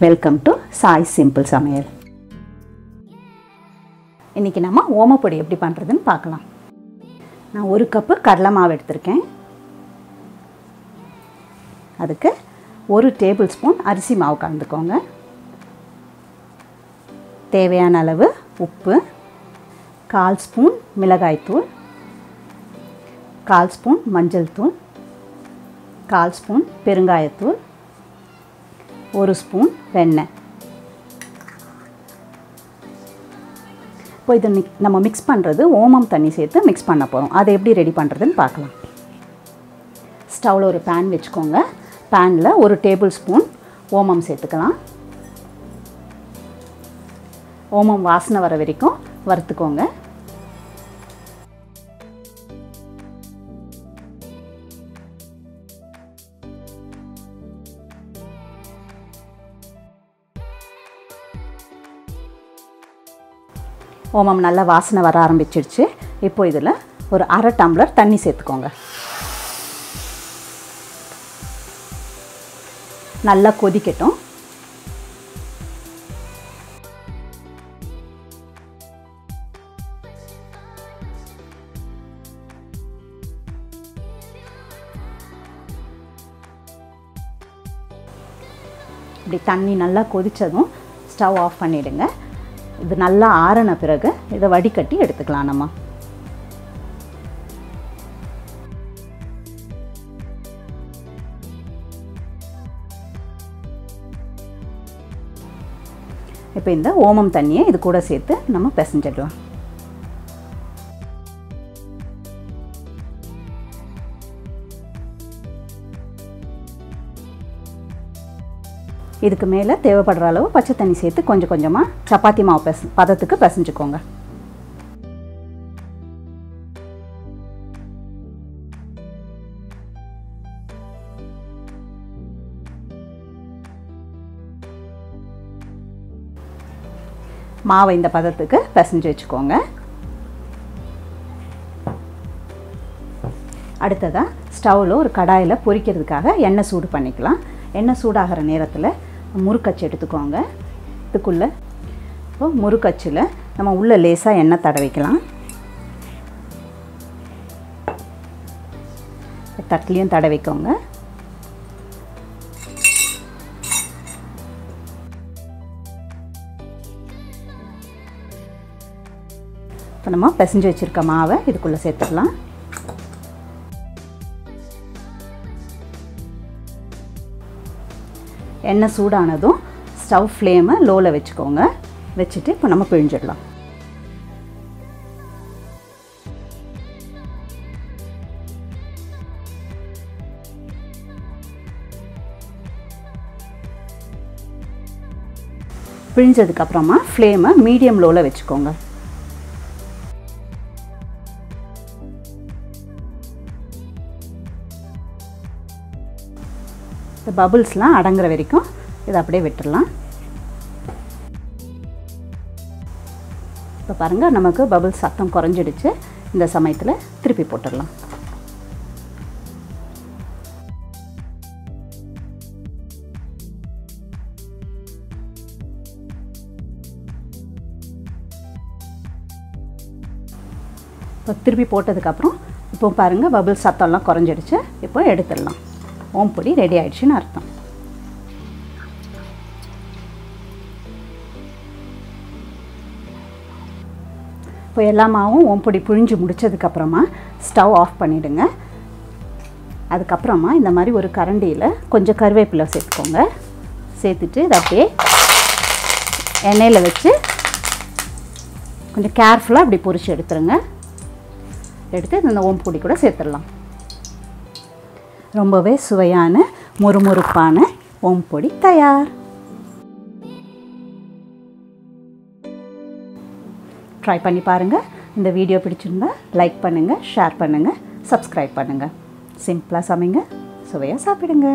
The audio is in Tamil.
வெல்கம் டு சாய் சிம்பிள் சமையல். இன்றைக்கி நம்ம ஓமப்பொடி எப்படி பண்ணுறதுன்னு பார்க்கலாம். நான் 1 கப்பு கடலை மாவு எடுத்திருக்கேன். அதுக்கு 1 டேபிள் ஸ்பூன் அரிசி மாவு கலந்துக்கோங்க. தேவையான அளவு உப்பு, 1/4 ஸ்பூன் மிளகாய்த்தூள், 1/4 ஸ்பூன் மஞ்சள் தூள், 1/4 ஸ்பூன் பெருங்காயத்தூள், 1 ஸ்பூன் வெண்ணெய். இப்போ இது நம்ம மிக்ஸ் பண்ணுறது ஓமம் தண்ணி சேர்த்து மிக்ஸ் பண்ண போகிறோம். அதை எப்படி ரெடி பண்ணுறதுன்னு பார்க்கலாம். ஸ்டவ்வில் ஒரு பேன் வச்சுக்கோங்க. பேனில் 1 டேபிள் ஸ்பூன் ஓமம் சேர்த்துக்கலாம். ஓமம் வாசனை வர வரைக்கும் வறுத்துக்கோங்க. ஓமம் நல்லா வாசனை வர ஆரம்பிச்சிடுச்சு. இப்போ இதில் ஒரு 1/2 டம்ளர் தண்ணி சேர்த்துக்கோங்க. நல்லா கொதிக்கட்டும். இப்படி தண்ணி நல்லா கொதித்ததும் ஸ்டவ் ஆஃப் பண்ணிவிடுங்க. இது நல்லா ஆறின பிறகு இதை வடிகட்டி எடுத்துக்கலாம். நம்ம இப்போ இந்த ஓமம் தண்ணியை இது கூட சேர்த்து நம்ம பிசைஞ்சிடலாம். இதுக்கு மேலே தேவைப்படுற அளவு பச்சை தண்ணி சேர்த்து கொஞ்சம் கொஞ்சமாக சப்பாத்தி மாவு பதத்துக்கு பிசைஞ்சுக்கோங்க. மாவை இந்த பதத்துக்கு பிசைஞ்சு வச்சுக்கோங்க. அடுத்ததாக ஸ்டவ்வில் ஒரு கடாயில் பொரிக்கிறதுக்காக எண்ணெய் சூடு பண்ணிக்கலாம். எண்ணெய் சூடாகிற நேரத்தில் முறுக்கச்சு எடுத்துக்கோங்க. இதுக்குள்ளே இப்போ முறுக்கச்சில் நம்ம உள்ளே லேசாக எண்ணெய் தடவிக்கலாம். தட்டிலையும் தடவிக்கோங்க. இப்போ நம்ம பிசைஞ்சு வச்சுருக்க மாவை இதுக்குள்ளே சேர்த்துக்கலாம். எண்ணெய் சூடானதும் ஸ்டவ் ஃப்ளேமை லோவில் வச்சுக்கோங்க. வச்சுட்டு இப்போ நம்ம பிழிஞ்சிடலாம். பிழிஞ்சதுக்கப்புறமா ஃப்ளேமை மீடியம் லோவில் வச்சுக்கோங்க. இந்த பபுள்ஸ்லாம் அடங்குற வரைக்கும் இதை அப்படியே விட்டுடலாம். இப்போ பாருங்கள், நமக்கு பபுள்ஸ் சத்தம் குறைஞ்சிடுச்சு. இந்த சமயத்தில் திருப்பி போட்டுடலாம். இப்போ திருப்பி போட்டதுக்கப்புறம் இப்போ பாருங்கள், பபுள்ஸ் சத்தம்லாம் குறைஞ்சிடுச்சு. இப்போ எடுத்துடலாம். ஓம்பொடி ரெடி ஆயிடுச்சுன்னு அர்த்தம். இப்போ எல்லா மாவும் ஓம்பொடி புழிஞ்சு முடித்ததுக்கப்புறமா ஸ்டவ் ஆஃப் பண்ணிவிடுங்க. அதுக்கப்புறமா இந்த மாதிரி ஒரு கரண்டியில் கொஞ்சம் கருவேப்பிலை சேர்த்துக்கோங்க. சேர்த்துட்டு இதை அப்படியே எண்ணெயில் வச்சு கொஞ்சம் கேர்ஃபுல்லாக அப்படி பொரிச்சு எடுத்துருங்க. எடுத்து இந்த ஓம்பொடி கூட சேர்த்துடலாம். ரொம்பவே சுவையான முறுமுறுப்பான ஓம்பொடி தயார். ட்ரை பண்ணி பாருங்கள். இந்த வீடியோ பிடிச்சிருந்தா லைக் பண்ணுங்கள், ஷேர் பண்ணுங்கள், சப்ஸ்கிரைப் பண்ணுங்கள். சிம்பிளாக சமைங்க, சுவையாக சாப்பிடுங்க.